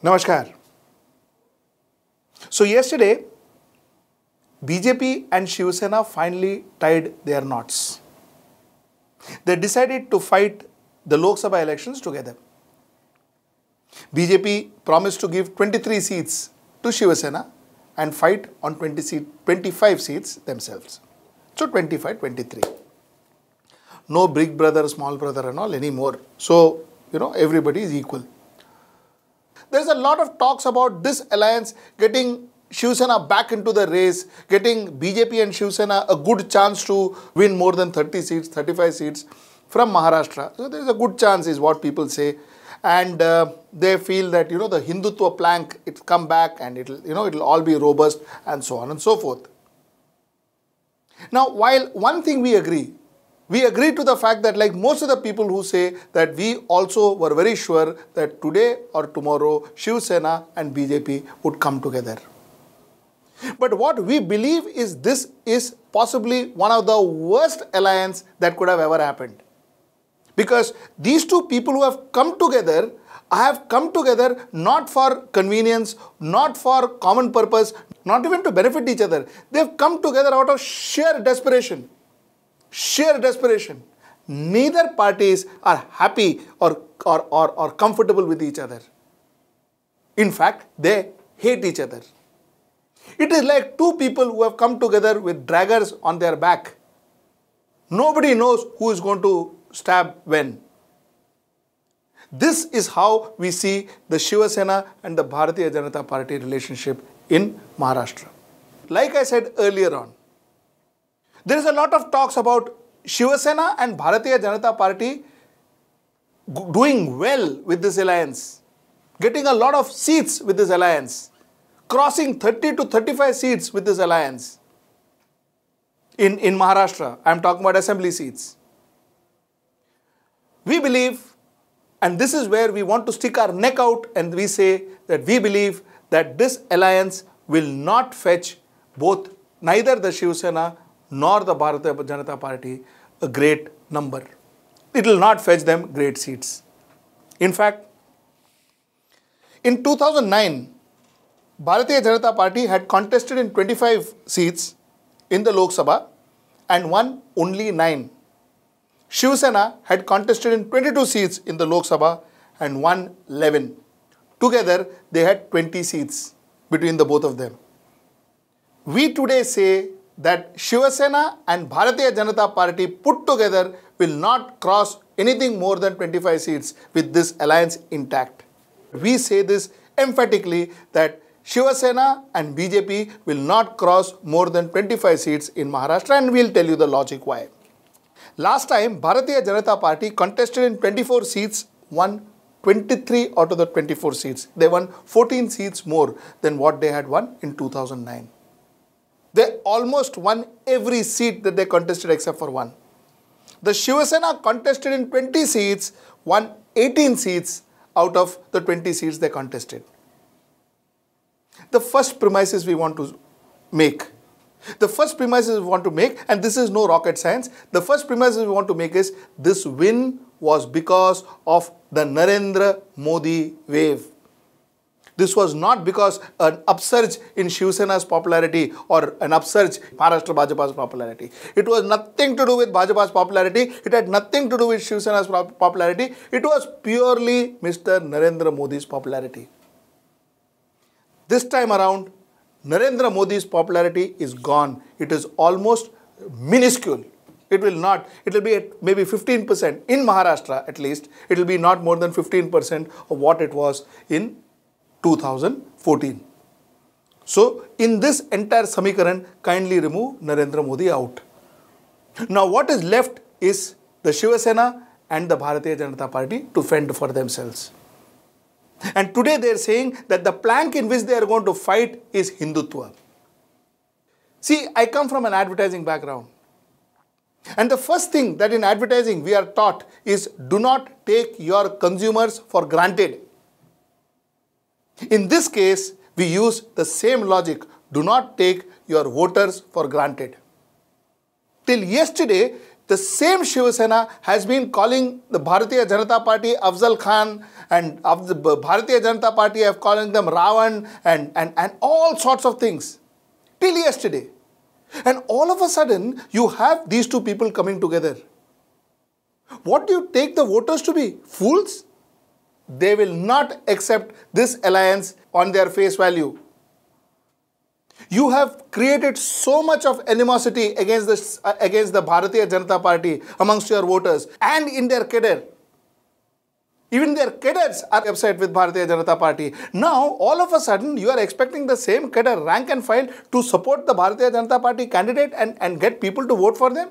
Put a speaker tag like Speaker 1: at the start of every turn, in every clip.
Speaker 1: Namaskar. So yesterday, BJP and Shiv Sena finally tied their knots. They decided to fight the Lok Sabha elections together. BJP promised to give 23 seats to Shiv Sena and fight on 25 seats themselves. So 25, 23. No big brother, small brother and all anymore. So, everybody is equal. There's a lot of talks about this alliance getting Shiv Sena back into the race, getting BJP and Shiv Sena a good chance to win more than 30 seats, 35 seats from Maharashtra. So there's a good chance is what people say. And they feel that, the Hindutva plank, it'll come back and it'll all be robust and so on and so forth. Now, while one thing we agree to the fact that like most of the people who say that we also were very sure that today or tomorrow Shiv Sena and BJP would come together. But what we believe is this is possibly one of the worst alliance that could have ever happened. Because these two people who have come together not for convenience, not for common purpose, not even to benefit each other. They've come together out of sheer desperation. Sheer desperation. Neither parties are happy or comfortable with each other. In fact, they hate each other. It is like two people who have come together with daggers on their back. Nobody knows who is going to stab when. This is how we see the Shiv Sena and the Bharatiya Janata Party relationship in Maharashtra. Like I said earlier on, there is a lot of talks about Shiv Sena and Bharatiya Janata Party doing well with this alliance, getting a lot of seats with this alliance, crossing 30 to 35 seats with this alliance. In Maharashtra, I am talking about assembly seats. We believe, and this is where we want to stick our neck out and we say that we believe that this alliance will not fetch neither the Shiv Sena nor the Bharatiya Janata Party a great number. It will not fetch them great seats. In fact, in 2009, Bharatiya Janata Party had contested in 25 seats in the Lok Sabha and won only 9. Shiv Sena had contested in 22 seats in the Lok Sabha and won 11. Together, they had 20 seats between the both of them. We today say that Shiv Sena and Bharatiya Janata Party put together will not cross anything more than 25 seats with this alliance intact. We say this emphatically that Shiv Sena and BJP will not cross more than 25 seats in Maharashtra, and we'll tell you the logic why. Last time, Bharatiya Janata Party contested in 24 seats, won 23 out of the 24 seats. They won 14 seats more than what they had won in 2009. They almost won every seat that they contested except for one. The Shiv Sena contested in 20 seats, won 18 seats out of the 20 seats they contested. The first premises we want to make, and this is no rocket science, the first premises we want to make is this win was because of the Narendra Modi wave. This was not because an upsurge in Shiv Sena's popularity or an upsurge in Maharashtra Bhajapa's popularity. It was nothing to do with Bhajapa's popularity. It had nothing to do with Shiv Sena's popularity. It was purely Mr. Narendra Modi's popularity. This time around, Narendra Modi's popularity is gone. It is almost minuscule. It will be at maybe 15%. In Maharashtra at least, it will be not more than 15% of what it was in 2014. So, in this entire Samikaran, kindly remove Narendra Modi out. Now, what is left is the Shiv Sena and the Bharatiya Janata Party to fend for themselves. And today they are saying that the plank in which they are going to fight is Hindutva. See, I come from an advertising background. And the first thing that in advertising we are taught is do not take your consumers for granted. In this case, we use the same logic. Do not take your voters for granted. Till yesterday, The same Shiv Sena has been calling the Bharatiya Janata Party Afzal Khan, and of the Bharatiya Janata Party have calling them Ravan and all sorts of things till yesterday. And all of a sudden, you have these two people coming together. What do you take the voters to be? Fools? They will not accept this alliance on their face value. You have created so much of animosity against the Bharatiya Janata Party amongst your voters and in their cadre. Even their cadres are upset with Bharatiya Janata Party. Now, all of a sudden, you are expecting the same cadre, rank and file, to support the Bharatiya Janata Party candidate and get people to vote for them?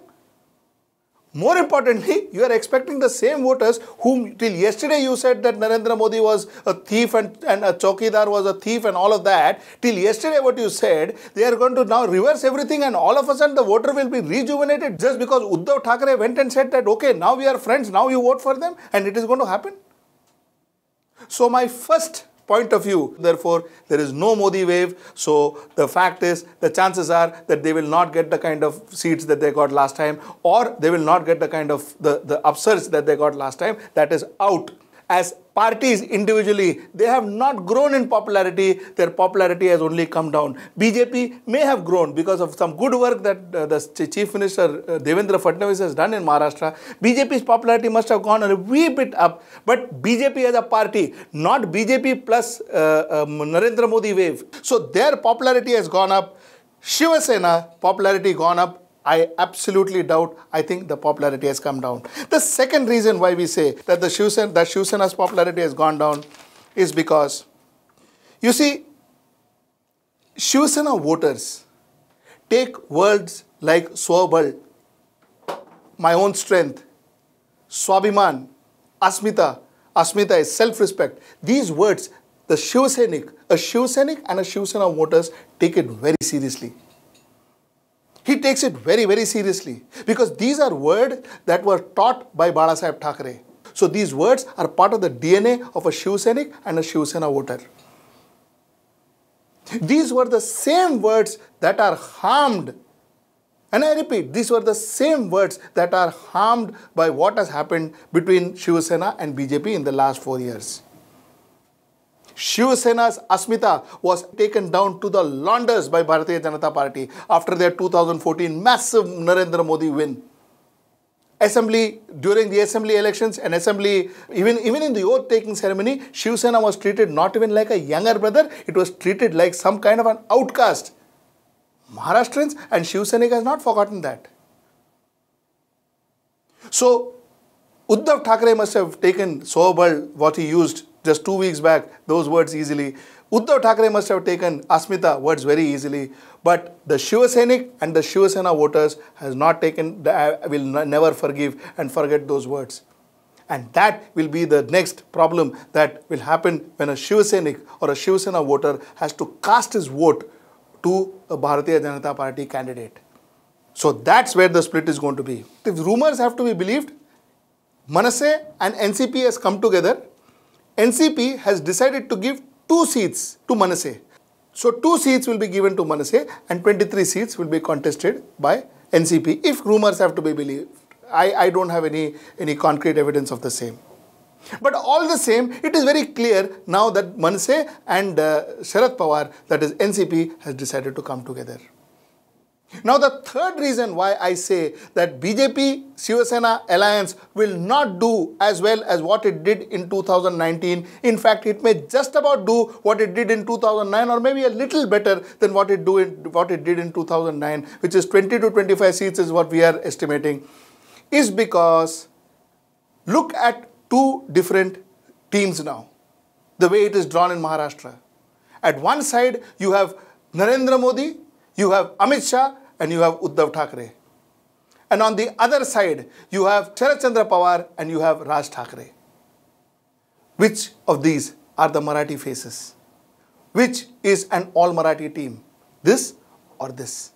Speaker 1: More importantly, you are expecting the same voters whom till yesterday you said that Narendra Modi was a thief and a Chaukidar was a thief and all of that. Till yesterday what you said, they are going to now reverse everything and all of a sudden the voter will be rejuvenated just because Uddhav Thackeray went and said that, okay, now we are friends, now you vote for them, and it is going to happen. So my first point of view, therefore, there is no Modi wave. So the fact is, the chances are that they will not get the kind of seats that they got last time, or they will not get the kind of the upsurge that they got last time. That is out. As parties individually, they have not grown in popularity. Their popularity has only come down. BJP may have grown because of some good work that the Chief Minister Devendra Fadnavis has done in Maharashtra. BJP's popularity must have gone a wee bit up. But BJP as a party, not BJP plus Narendra Modi wave. So their popularity has gone up. Shiv Sena popularity gone up. I absolutely doubt. I think the popularity has come down. The second reason why we say that the Shiv Sena's popularity has gone down is because, you see, Shiv Sena voters take words like Swabal, my own strength, Swabhiman, Asmita. Asmita is self-respect. These words, a Shiv Sainik and a Shiv Sena voters take it very seriously. He takes it very, very seriously because these are words that were taught by Balasaheb Thackeray. So these words are part of the DNA of a Shiv Sainik and a Shiv Sena voter. These were the same words that are harmed. And I repeat, these were the same words that are harmed by what has happened between Shiv Sena and BJP in the last 4 years. Shiv Sena's Asmita was taken down to the launders by Bharatiya Janata Party after their 2014 massive Narendra Modi win. During the assembly elections and even in the oath-taking ceremony, Shiv Sena was treated not even like a younger brother, it was treated like some kind of an outcast. Maharashtrians and Shiv Sainik has not forgotten that. So, Uddhav Thackeray must have taken Swabal, what he used just 2 weeks back, those words easily. Uddhav Thackeray must have taken Asmita words very easily. But the Shiv Sainik and the Shiv Sena voters has not taken, will never forgive and forget those words. And that will be the next problem that will happen when a Shiv Sainik or a Shiv Sena voter has to cast his vote to a Bharatiya Janata Party candidate. So that's where the split is going to be. If rumors have to be believed, Manasseh and NCP has come together. NCP has decided to give 2 seats to Manasseh. So 2 seats will be given to Manasseh and 23 seats will be contested by NCP if rumors have to be believed. I don't have any concrete evidence of the same. But all the same, it is very clear now that Manasseh and Sharad Pawar, that is NCP, has decided to come together. Now the third reason why I say that BJP-Shiv Sena alliance will not do as well as what it did in 2019. In fact, it may just about do what it did in 2009 or maybe a little better than what it did in 2009, which is 20 to 25 seats is what we are estimating, is because look at 2 different teams now, the way it is drawn in Maharashtra. At one side, you have Narendra Modi, you have Amit Shah, and you have Uddhav Thackeray. And on the other side, you have Sharad Chandra Pawar and you have Raj Thackeray. Which of these are the Marathi faces? Which is an all-Marathi team? This or this?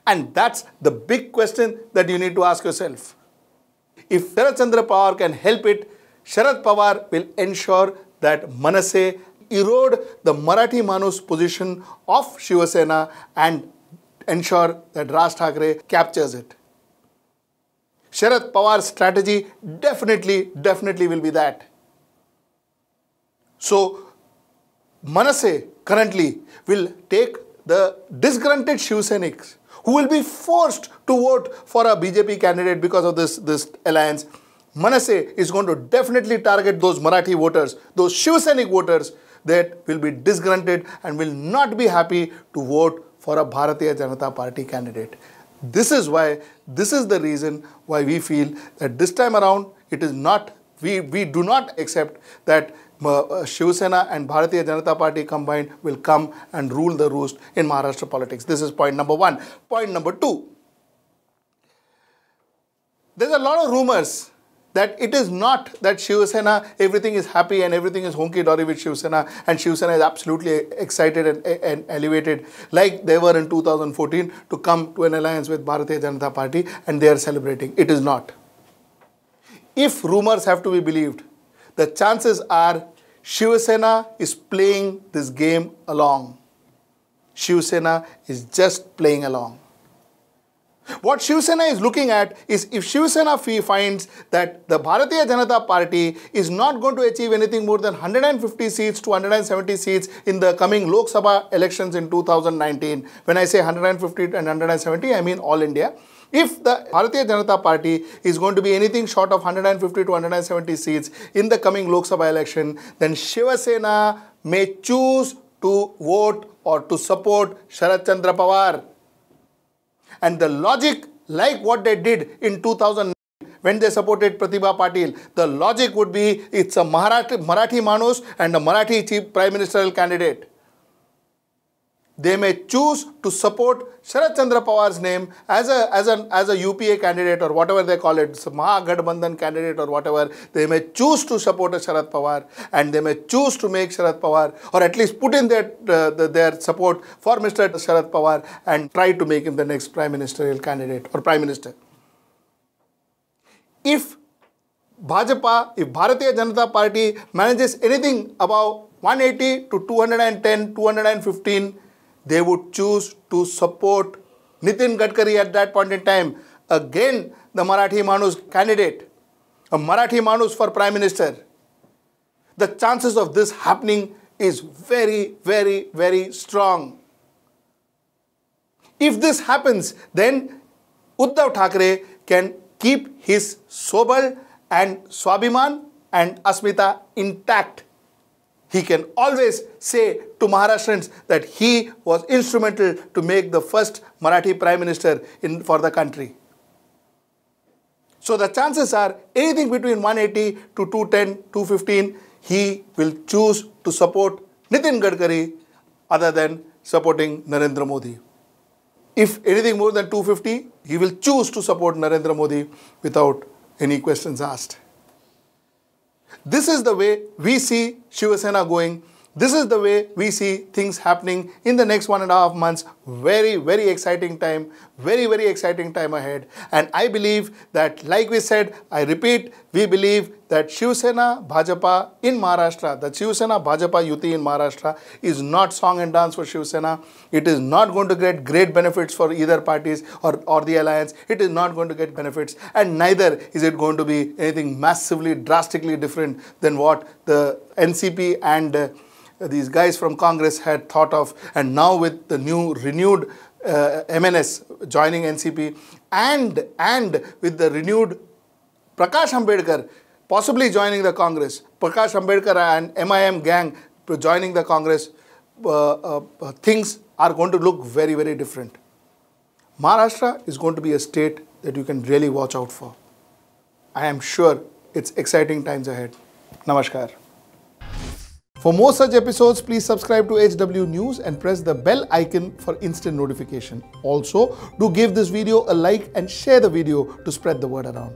Speaker 1: And that's the big question that you need to ask yourself. If Sharad Chandra Pawar can help it, Sharad Pawar will ensure that Manasseh erode the Marathi Manus position of Shiv Sena and ensure that Raj Thackeray captures it. Sharad Pawar's strategy definitely will be that. So, Manasseh currently will take the disgruntled Shiv Sainiks who will be forced to vote for a BJP candidate because of this alliance. Manasseh is going to definitely target those Marathi voters, those Shiv Sainik voters that will be disgruntled and will not be happy to vote for a Bharatiya Janata Party candidate. This is the reason why we feel that this time around it is not, we do not accept that Shiv Sena and Bharatiya Janata Party combined will come and rule the roost in Maharashtra politics. This is point number one. Point number two. There's a lot of rumors that it is not that Shiv Sena, everything is happy and everything is honky-dory with Shiv Sena, and Shiv Sena is absolutely excited and elevated like they were in 2014 to come to an alliance with Bharatiya Janata Party and they are celebrating. It is not. If rumors have to be believed, the chances are Shiv Sena is playing this game along. Shiv Sena is just playing along. What Shiv Sena is looking at is if Shiv Sena finds that the Bharatiya Janata Party is not going to achieve anything more than 150 seats to 170 seats in the coming Lok Sabha elections in 2019. When I say 150 and 170, I mean all India. If the Bharatiya Janata Party is going to be anything short of 150 to 170 seats in the coming Lok Sabha election, then Shiv Sena may choose to vote or to support Sharad Chandra Pawar. And the logic, like what they did in 2009 when they supported Pratibha Patil, the logic would be it's a Marathi Manus and a Marathi Chief Prime Ministerial candidate. They may choose to support Sharad Chandra Pawar's name as a UPA candidate or whatever they call it, Mahagathbandhan candidate or whatever. They may choose to support a Sharad Pawar and they may choose to make Sharad Pawar or at least put in their support for Mr. Sharad Pawar and try to make him the next Prime Ministerial candidate or Prime Minister. If Bharatiya Janata Party manages anything above 180 to 210, 215, they would choose to support Nitin Gadkari at that point in time. Again, the Marathi Manus candidate, a Marathi Manus for Prime Minister. The chances of this happening is very strong. If this happens, then Uddhav Thackeray can keep his Sobal and Swabhiman and Asmita intact. He can always say to Maharashtrians that he was instrumental to make the first Marathi Prime Minister for the country. So the chances are anything between 180 to 210, 215, he will choose to support Nitin Gadkari other than supporting Narendra Modi. If anything more than 250, he will choose to support Narendra Modi without any questions asked. This is the way we see Shiv Sena going. This is the way we see things happening in the next 1.5 months. Very exciting time. Very exciting time ahead. And I believe that, like we said, I repeat, we believe that Shiv Sena Bhajapa in Maharashtra, the Shiv Sena Bhajapa Yuti in Maharashtra is not song and dance for Shiv Sena. It is not going to get great benefits for either parties or the alliance. It is not going to get benefits. And neither is it going to be anything massively, drastically different than what the NCP and these guys from Congress had thought of. And now with the new renewed MNS joining NCP and with the renewed Prakash Ambedkar possibly joining the Congress, Prakash Ambedkar and MIM gang joining the Congress, things are going to look very different. Maharashtra is going to be a state that you can really watch out for. I am sure it's exciting times ahead. Namaskar. For more such episodes, please subscribe to HW News and press the bell icon for instant notification. Also, do give this video a like and share the video to spread the word around.